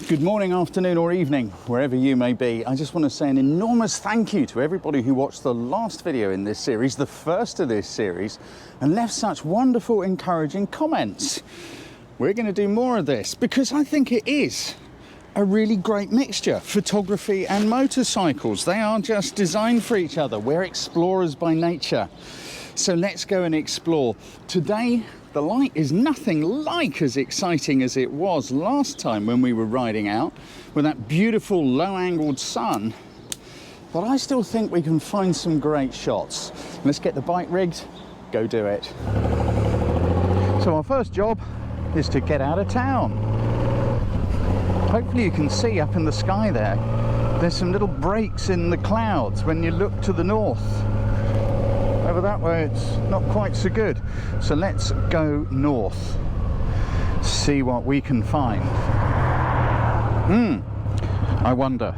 Good morning, afternoon or evening, wherever you may be. I just want to say an enormous thank you to everybody who watched the last video in this series, the first of this series, and left such wonderful, encouraging comments. We're going to do more of this because I think it is a really great mixture, photography and motorcycles. They are just designed for each other. We're explorers by nature. So let's go and explore. Today, the light is nothing like as exciting as it was last time when we were riding out with that beautiful low-angled sun. But I still think we can find some great shots. Let's get the bike rigged, go do it. So our first job is to get out of town. Hopefully you can see up in the sky there, there's some little breaks in the clouds when you look to the north. Over that way it's not quite so good. So let's go north, see what we can find. I wonder.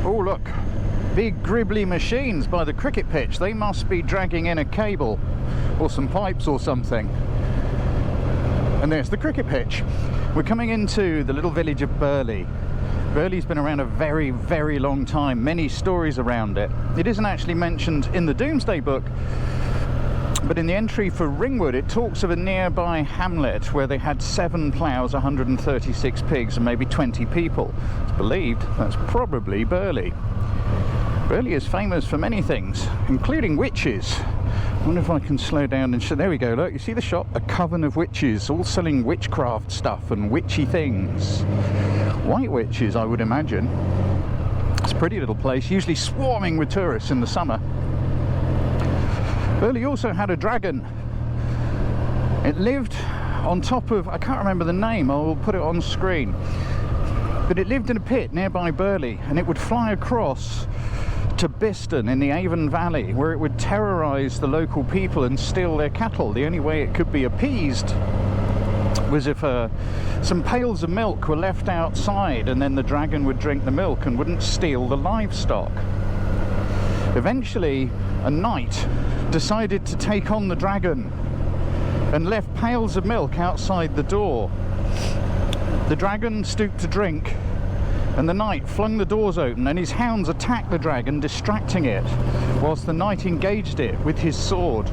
Oh look, big gribbly machines by the cricket pitch. They must be dragging in a cable or some pipes or something. And there's the cricket pitch. We're coming into the little village of Burley. Burley's been around a very, very long time, many stories around it. It isn't actually mentioned in the Doomsday Book, but in the entry for Ringwood it talks of a nearby hamlet where they had 7 ploughs, 136 pigs and maybe 20 people. It's believed that's probably Burley. Burley is famous for many things, including witches. I wonder if I can slow down and show. There we go, look, you see the shop? A coven of witches, all selling witchcraft stuff and witchy things. White witches, I would imagine. It's a pretty little place, usually swarming with tourists in the summer. Burley also had a dragon. It lived on top of, I can't remember the name, I'll put it on screen. But it lived in a pit nearby Burley, and it would fly across to Biston in the Avon Valley, where it would terrorise the local people and steal their cattle. The only way it could be appeased was if some pails of milk were left outside, and then the dragon would drink the milk and wouldn't steal the livestock. Eventually, a knight decided to take on the dragon and left pails of milk outside the door. The dragon stooped to drink, and the knight flung the doors open, and his hounds attacked the dragon, distracting it, whilst the knight engaged it with his sword.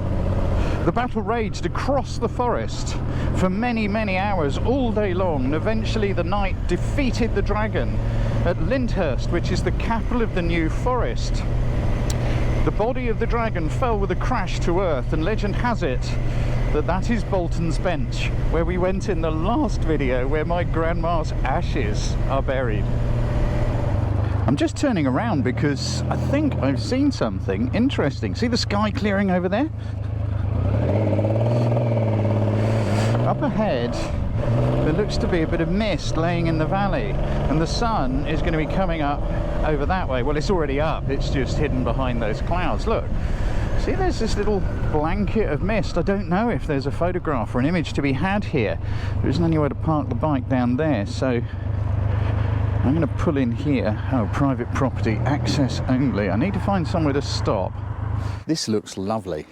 The battle raged across the forest for many, many hours, all day long, and eventually the knight defeated the dragon at Lyndhurst, which is the capital of the New Forest. The body of the dragon fell with a crash to earth, and legend has it that that is Bolton's Bench, where we went in the last video, where my grandma's ashes are buried. I'm just turning around because I think I've seen something interesting. See the sky clearing over there? Up ahead, there looks to be a bit of mist laying in the valley, and the sun is going to be coming up over that way. Well, it's already up, it's just hidden behind those clouds. Look, see, there's this little blanket of mist. I don't know if there's a photograph or an image to be had here. There isn't anywhere to park the bike down there, so I'm going to pull in here. Oh, private property, access only. I need to find somewhere to stop. This looks lovely.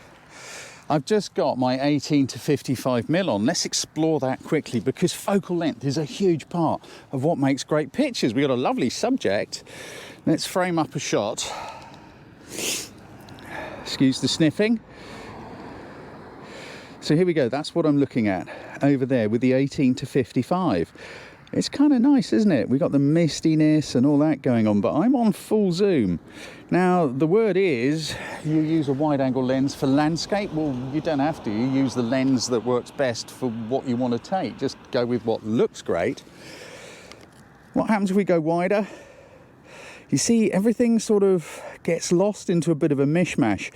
I've just got my 18 to 55mm on. Let's explore that quickly, because focal length is a huge part of what makes great pictures. We've got a lovely subject. Let's frame up a shot. Excuse the sniffing. So here we go, that's what I'm looking at over there with the 18 to 55. It's kind of nice, isn't it? We got the mistiness and all that going on, but I'm on full zoom. Now, the word is you use a wide angle lens for landscape. Well, you don't have to. You use the lens that works best for what you want to take. Just go with what looks great. What happens if we go wider? You see, everything sort of gets lost into a bit of a mishmash.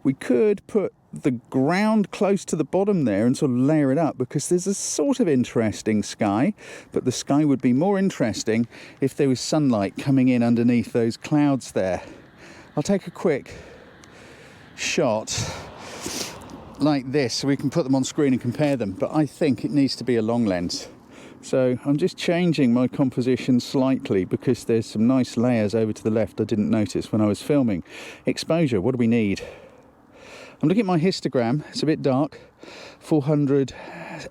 We could put the ground close to the bottom there and sort of layer it up, because there's a sort of interesting sky, but the sky would be more interesting if there was sunlight coming in underneath those clouds there. I'll take a quick shot like this so we can put them on screen and compare them, but I think it needs to be a long lens. So I'm just changing my composition slightly because there's some nice layers over to the left I didn't notice when I was filming. Exposure, what do we need? I'm looking at my histogram, it's a bit dark, 400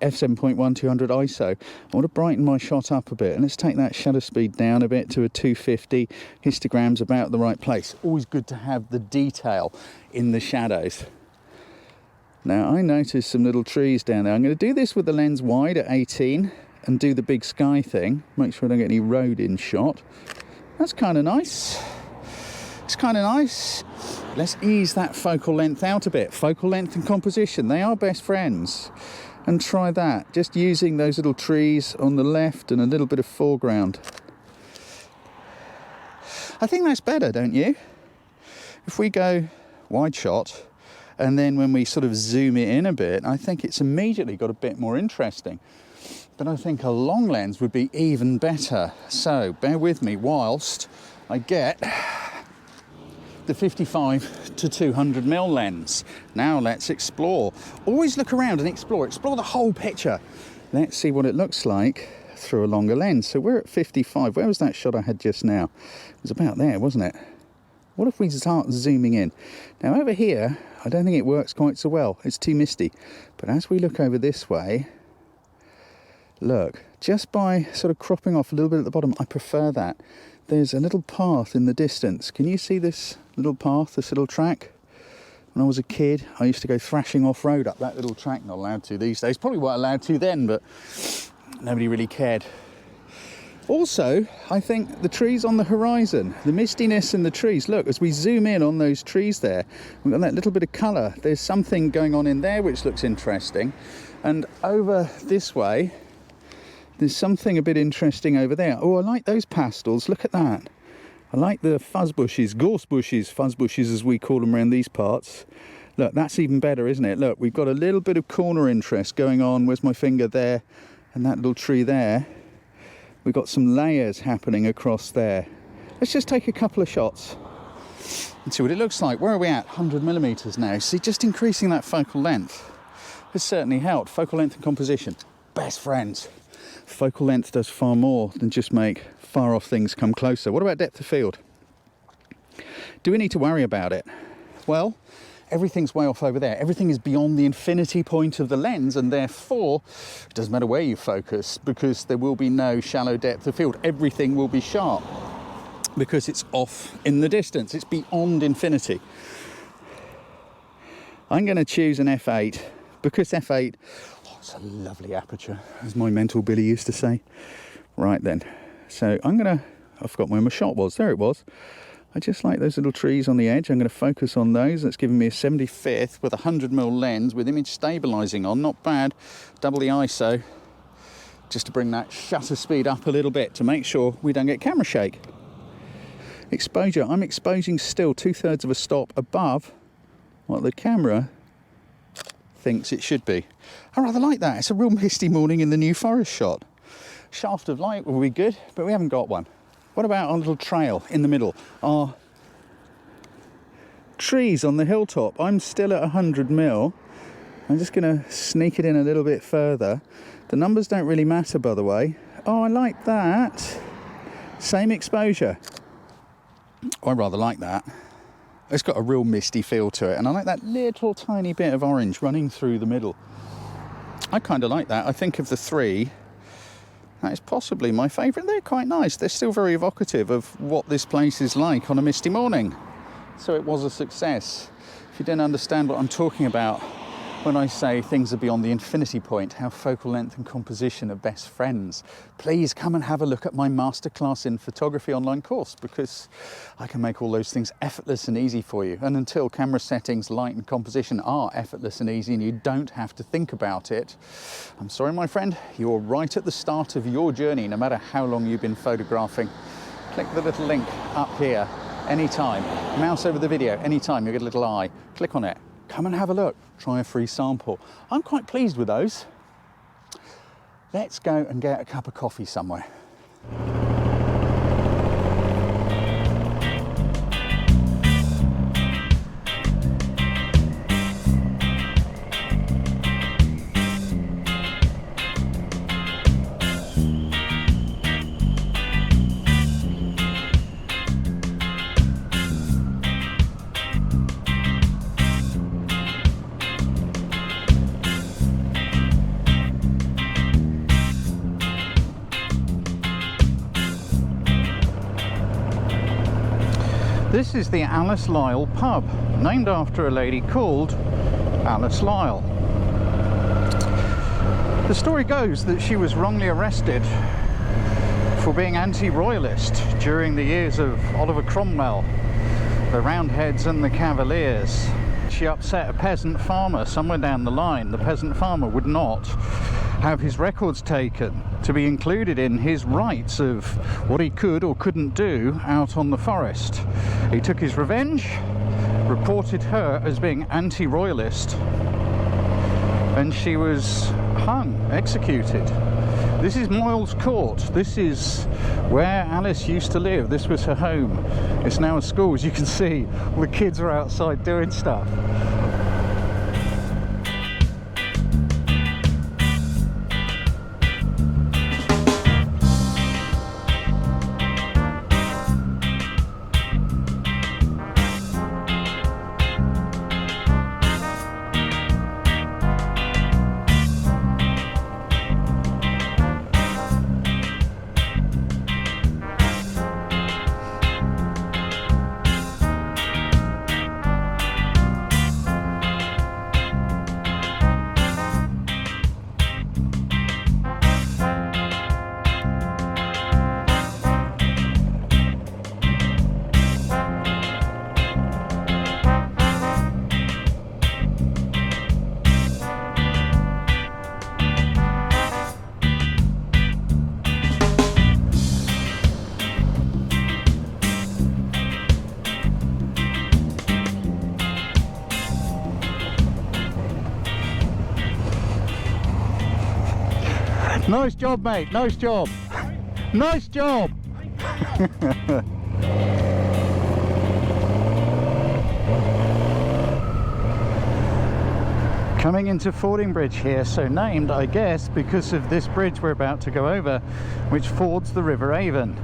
f7.1, 200 ISO. I want to brighten my shot up a bit, and let's take that shutter speed down a bit to a 250. Histogram's about the right place. Always good to have the detail in the shadows. Now I noticed some little trees down there. I'm going to do this with the lens wide at 18 and do the big sky thing. Make sure I don't get any road in shot. That's kind of nice. It's kind of nice. Let's ease that focal length out a bit. Focal length and composition, they are best friends. And try that. Just using those little trees on the left and a little bit of foreground. I think that's better, don't you? If we go wide shot, and then when we sort of zoom it in a bit, I think it's immediately got a bit more interesting. But I think a long lens would be even better. So bear with me whilst I get the 55 to 200 mm lens. Now let's explore. Always look around and explore the whole picture. Let's see what it looks like through a longer lens. So we're at 55. Where was that shot I had just now? It was about there, wasn't it? What if we start zooming in? Now over here, I don't think it works quite so well. It's too misty. But as we look over this way, look, just by sort of cropping off a little bit at the bottom, I prefer that. There's a little path in the distance. Can you see this little path, this little track? When I was a kid, I used to go thrashing off-road up that little track. Not allowed to these days. Probably weren't allowed to then, but nobody really cared. Also, I think the trees on the horizon, the mistiness in the trees. Look, as we zoom in on those trees there, we've got that little bit of colour. There's something going on in there which looks interesting. And over this way, there's something a bit interesting over there. Oh, I like those pastels. Look at that. I like the fuzz bushes, gorse bushes, fuzz bushes as we call them around these parts. Look, that's even better, isn't it? Look, we've got a little bit of corner interest going on. Where's my finger there? And that little tree there. We've got some layers happening across there. Let's just take a couple of shots and see what it looks like. Where are we at? 100 mm now. See, just increasing that focal length has certainly helped. Focal length and composition, best friends. Focal length does far more than just make far off things come closer. What about depth of field? Do we need to worry about it? Well, everything's way off over there. Everything is beyond the infinity point of the lens, and therefore it doesn't matter where you focus, because there will be no shallow depth of field. Everything will be sharp because it's off in the distance. It's beyond infinity. I'm going to choose an f8 because f8, it's a lovely aperture, as my mentor Billy used to say. Right then, so I forgot where my shot was. There it was. I just like those little trees on the edge. I'm going to focus on those. That's giving me a 75th with a 100 mm lens with image stabilizing on. Not bad. Double the ISO, just to bring that shutter speed up a little bit to make sure we don't get camera shake. Exposure, I'm exposing still 2/3 of a stop above what the camera thinks it should be. I rather like that. It's a real misty morning in the New Forest shot. Shaft of light will be good, but we haven't got one. What about our little trail in the middle? Our trees on the hilltop. I'm still at 100 mm. I'm just going to sneak it in a little bit further. The numbers don't really matter, by the way. Oh, I like that. Same exposure. I rather like that. It's got a real misty feel to it, and I like that little tiny bit of orange running through the middle. I kind of like that. I think of the three, that is possibly my favourite. They're quite nice. They're still very evocative of what this place is like on a misty morning. So it was a success. If you don't understand what I'm talking about, when I say things are beyond the infinity point, how focal length and composition are best friends. Please come and have a look at my Masterclass in Photography online course, because I can make all those things effortless and easy for you. And until camera settings, light and composition are effortless and easy and you don't have to think about it, I'm sorry my friend, you're right at the start of your journey, no matter how long you've been photographing. Click the little link up here anytime. Mouse over the video anytime, you get a little eye. Click on it. Come and have a look. Try a free sample. I'm quite pleased with those. Let's go and get a cup of coffee somewhere. This is the Alice Lisle pub, named after a lady called Alice Lisle. The story goes that she was wrongly arrested for being anti-royalist during the years of Oliver Cromwell, the Roundheads and the Cavaliers. She upset a peasant farmer somewhere down the line. The peasant farmer would not have his records taken to be included in his rights of what he could or couldn't do out on the forest. He took his revenge, reported her as being anti-royalist, and she was hung, executed. This is Moyle's Court. This is where Alice used to live. This was her home. It's now a school. As you can see, all the kids are outside doing stuff. Nice job, mate. Nice job. Nice job. Coming into Fordingbridge here, so named, I guess, because of this bridge we're about to go over, which fords the River Avon.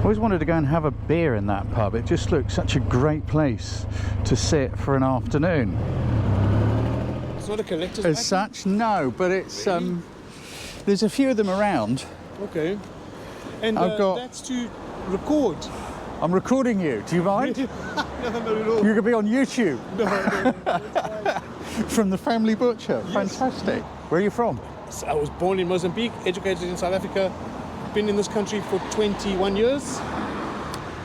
Always wanted to go and have a beer in that pub. It just looks such a great place to sit for an afternoon. It's not a collector's As such, no, but it's there's a few of them around. Okay. And I've got... that's to record. I'm recording you. Do you mind? No, not at all. You could be on YouTube. No. From the family butcher. Yes. Fantastic. Where are you from? So I was born in Mozambique, educated in South Africa, been in this country for 21 years,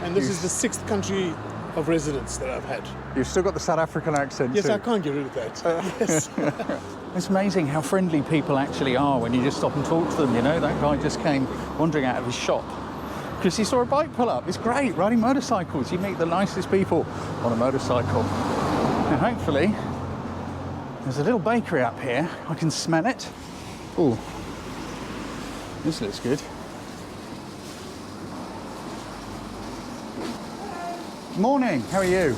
and this is the 6th country of residence that I've had. You've still got the South African accent Yes, too. I can't get rid of that. Yes. It's amazing how friendly people actually are when you just stop and talk to them, you know. That guy just came wandering out of his shop because he saw a bike pull up. It's great, riding motorcycles. You meet the nicest people on a motorcycle. Now hopefully, there's a little bakery up here. I can smell it. Oh, this looks good. Morning, how are you?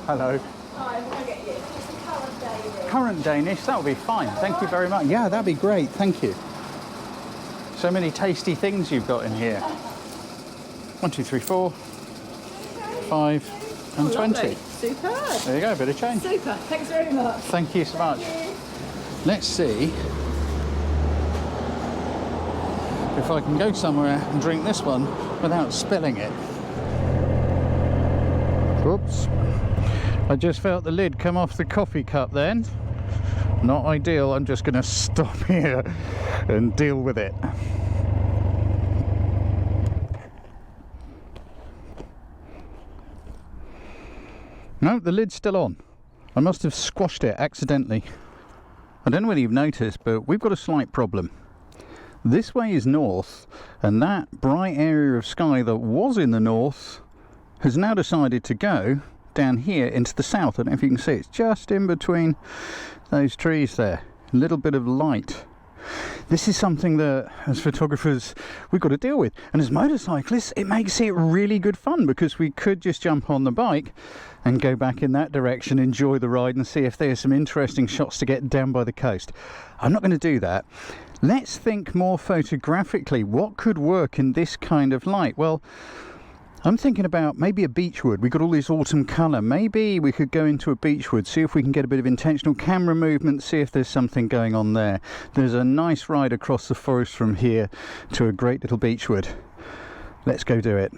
Hello. Hi, I'm going to get you. Just a currant Danish. Currant Danish, that'll be fine. Thank you very much. Yeah, that'd be great. Thank you. So many tasty things you've got in here. 1, 2, 3, 4, 5, and 20. Lovely. Superb. There you go, a bit of change. Super. Thanks very much. Thank you so much. Let's see if I can go somewhere and drink this one without spilling it. Oops. I just felt the lid come off the coffee cup then. Not ideal. I'm just going to stop here and deal with it. No, the lid's still on. I must have squashed it accidentally. I don't know whether you've noticed, but we've got a slight problem. This way is north, and that bright area of sky that was in the north has now decided to go down here into the south. I don't know if you can see, it's just in between those trees there. A little bit of light. This is something that, as photographers, we've got to deal with. And as motorcyclists, it makes it really good fun, because we could just jump on the bike and go back in that direction, enjoy the ride, and see if there's some interesting shots to get down by the coast. I'm not going to do that. Let's think more photographically. What could work in this kind of light? Well, I'm thinking about maybe a beechwood. We've got all this autumn colour. Maybe we could go into a beechwood, see if we can get a bit of intentional camera movement, see if there's something going on there. There's a nice ride across the forest from here to a great little beechwood. Let's go do it.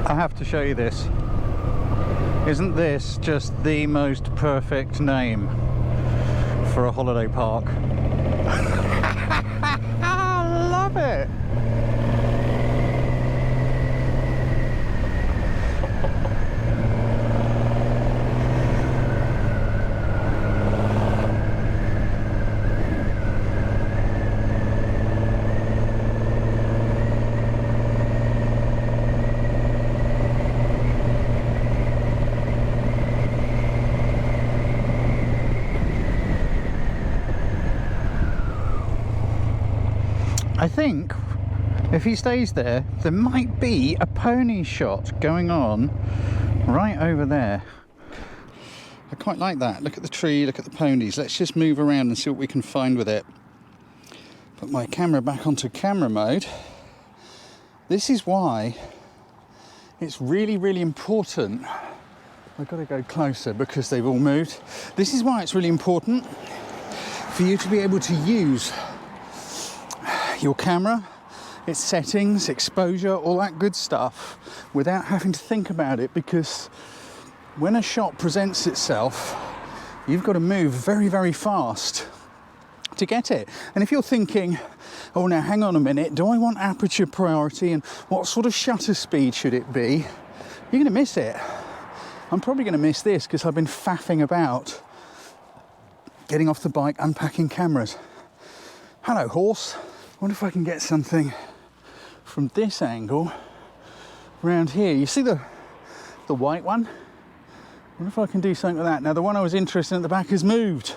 I have to show you this. Isn't this just the most perfect name for a holiday park? I love it! I think if he stays there, there might be a pony shot going on right over there. I quite like that. Look at the tree, look at the ponies. Let's just move around and see what we can find with it. Put my camera back onto camera mode. This is why it's really, really important. I've got to go closer because they've all moved. This is why it's really important for you to be able to use your camera, its settings, exposure, all that good stuff without having to think about it, because when a shot presents itself, you've got to move very, very fast to get it. And if you're thinking, oh, now hang on a minute, do I want aperture priority and what sort of shutter speed should it be? You're going to miss it. I'm probably going to miss this because I've been faffing about getting off the bike, unpacking cameras. Hello, horse. I wonder if I can get something from this angle around here. You see the white one? I wonder if I can do something with that. Now, the one I was interested in at the back has moved.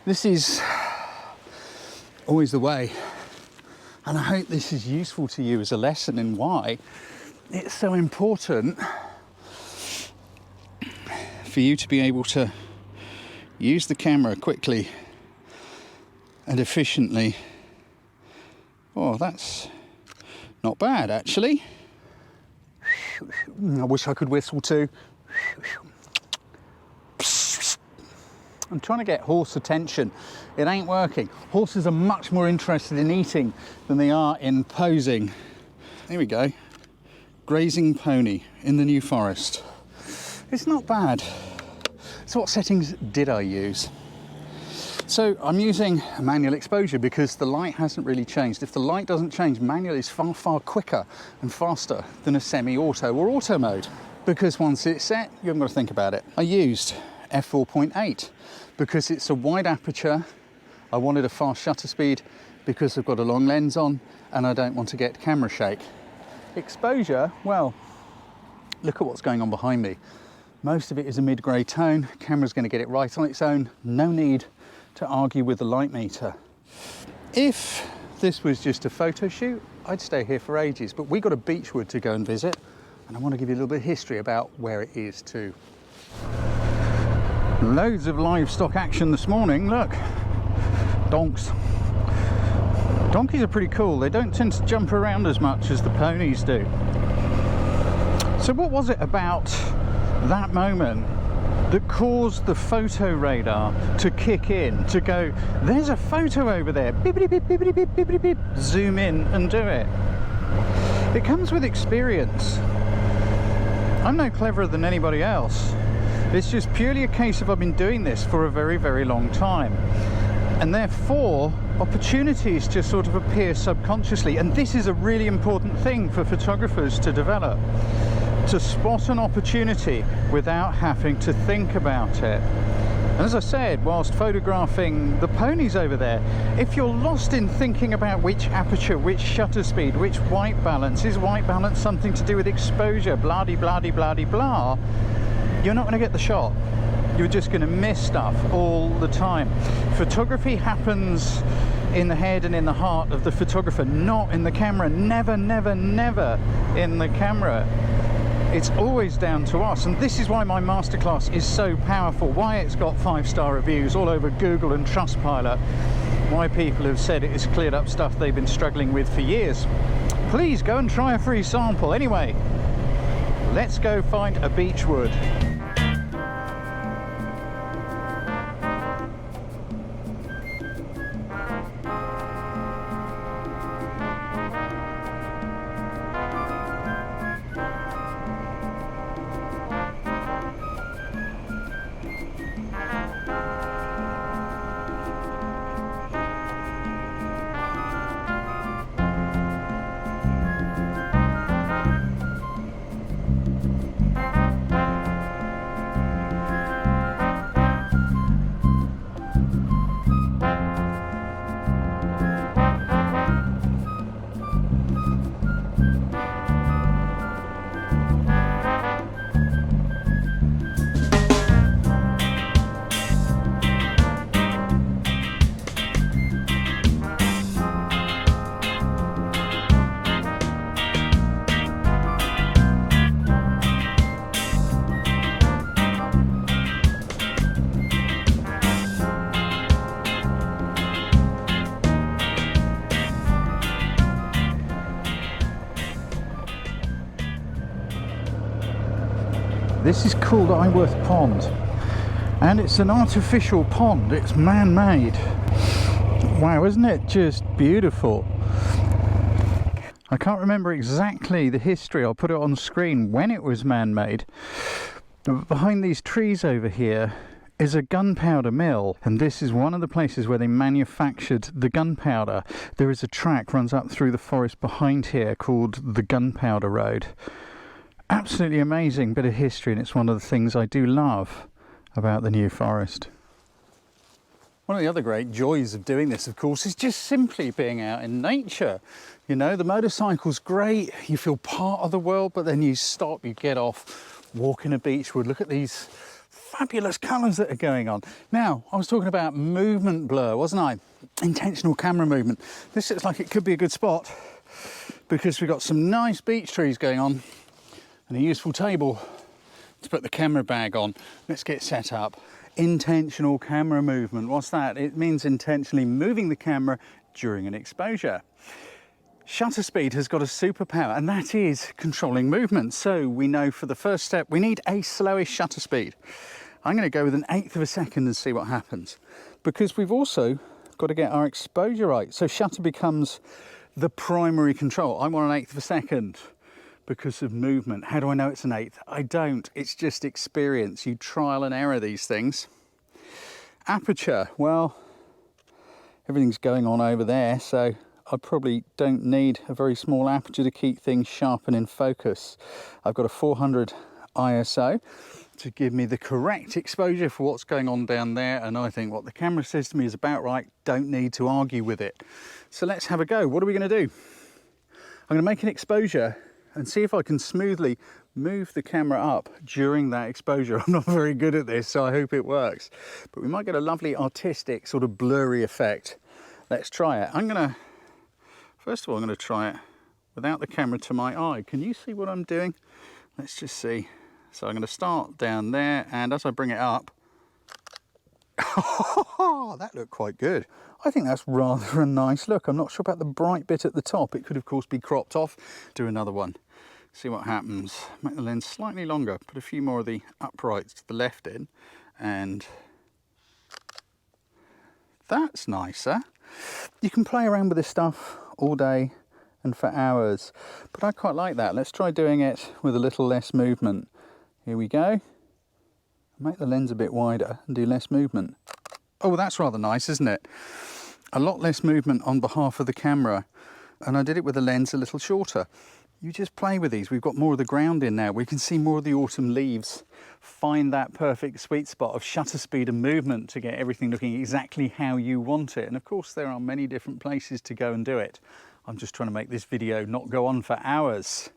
This is always the way. And I hope this is useful to you as a lesson in why it's so important for you to be able to use the camera quickly and efficiently. Oh, that's not bad, actually. I wish I could whistle too. I'm trying to get horse attention. It ain't working. Horses are much more interested in eating than they are in posing. Here we go. Grazing pony in the New Forest. It's not bad. So what settings did I use? So I'm using a manual exposure because the light hasn't really changed. If the light doesn't change, manual is far, far quicker and faster than a semi-auto or auto mode, because once it's set, you haven't got to think about it. I used f4.8 because it's a wide aperture. I wanted a fast shutter speed because I've got a long lens on and I don't want to get camera shake. Exposure, well, look at what's going on behind me. Most of it is a mid-grey tone. Camera's going to get it right on its own. No need to argue with the light meter. If this was just a photo shoot, I'd stay here for ages, but we got a beechwood to go and visit, and I want to give you a little bit of history about where it is too. Loads of livestock action this morning, look. Donks. Donkeys are pretty cool. They don't tend to jump around as much as the ponies do. So what was it about that moment that caused the photo radar to kick in, to go, there's a photo over there, bippity bip, bippity bip, bippity bip, zoom in and do it? It comes with experience. I'm no cleverer than anybody else. It's just purely a case of I've been doing this for a very, very long time. And therefore, opportunities just sort of appear subconsciously. And this is a really important thing for photographers to develop. To spot an opportunity without having to think about it. And as I said, whilst photographing the ponies over there, if you're lost in thinking about which aperture, which shutter speed, which white balance, is white balance something to do with exposure, blah-de-blah-de-blah-de-blah, you're not going to get the shot. You're just going to miss stuff all the time. Photography happens in the head and in the heart of the photographer, not in the camera. Never, never, never in the camera. It's always down to us, and this is why my masterclass is so powerful, why it's got 5-star reviews all over Google and Trustpilot, why people have said it has cleared up stuff they've been struggling with for years. Please go and try a free sample. Anyway, let's go find a beechwood. This is called Eyeworth Pond, and it's an artificial pond. It's man-made. Wow, isn't it just beautiful? I can't remember exactly the history. I'll put it on screen when it was man-made. Behind these trees over here is a gunpowder mill, and this is one of the places where they manufactured the gunpowder. There is a track runs up through the forest behind here called the Gunpowder Road. Absolutely amazing bit of history, and it's one of the things I do love about the New Forest. One of the other great joys of doing this, of course, is just simply being out in nature. You know, the motorcycle's great, you feel part of the world, but then you stop, you get off, walk in a beechwood, look at these fabulous colours that are going on. Now, I was talking about movement blur, wasn't I? Intentional camera movement. This looks like it could be a good spot because we've got some nice beech trees going on and a useful table to put the camera bag on. Let's get set up. Intentional camera movement. What's that? It means intentionally moving the camera during an exposure. Shutter speed has got a superpower, and that is controlling movement. So we know for the first step we need a slowish shutter speed. I'm going to go with 1/8 of a second and see what happens, because we've also got to get our exposure right. So shutter becomes the primary control. I want 1/8 of a second because of movement. How do I know it's 1/8? I don't. It's just experience. You trial and error these things. Aperture, well, everything's going on over there, so I probably don't need a very small aperture to keep things sharp and in focus. I've got a 400 ISO to give me the correct exposure for what's going on down there, and I think what the camera says to me is about right. Don't need to argue with it. So let's have a go. What are we going to do? I'm going to make an exposure and see if I can smoothly move the camera up during that exposure. I'm not very good at this, so I hope it works. But we might get a lovely artistic sort of blurry effect. Let's try it. First of all, I'm going to try it without the camera to my eye. Can you see what I'm doing? Let's just see. So I'm going to start down there, and as I bring it up, that looked quite good. I think that's rather a nice look. I'm not sure about the bright bit at the top. It could of course be cropped off. Do another one. See what happens. Make the lens slightly longer. Put a few more of the uprights to the left in, and that's nicer. You can play around with this stuff all day and for hours. But I quite like that. Let's try doing it with a little less movement. Here we go. Make the lens a bit wider and do less movement. Oh, that's rather nice, isn't it? A lot less movement on behalf of the camera. And I did it with the lens a little shorter. You just play with these. We've got more of the ground in now. We can see more of the autumn leaves. Find that perfect sweet spot of shutter speed and movement to get everything looking exactly how you want it. And of course, there are many different places to go and do it. I'm just trying to make this video not go on for hours.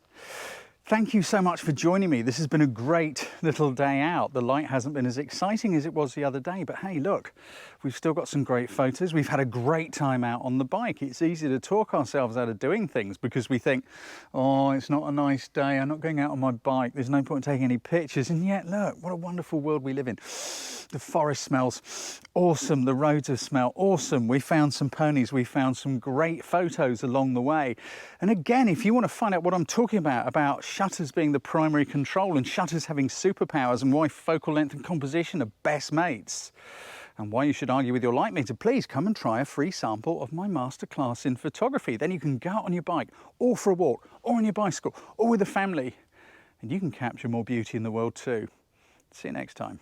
Thank you so much for joining me. This has been a great little day out. The light hasn't been as exciting as it was the other day, but hey, look, we've still got some great photos. We've had a great time out on the bike. It's easy to talk ourselves out of doing things because we think, oh, it's not a nice day. I'm not going out on my bike. There's no point in taking any pictures. And yet, look, what a wonderful world we live in. The forest smells awesome. The roads smell awesome. We found some ponies. We found some great photos along the way. And again, if you want to find out what I'm talking about shutters being the primary control and shutters having superpowers and why focal length and composition are best mates and why you should argue with your light meter, please come and try a free sample of my masterclass in photography. Then you can go out on your bike or for a walk or on your bicycle or with a family and you can capture more beauty in the world too. See you next time.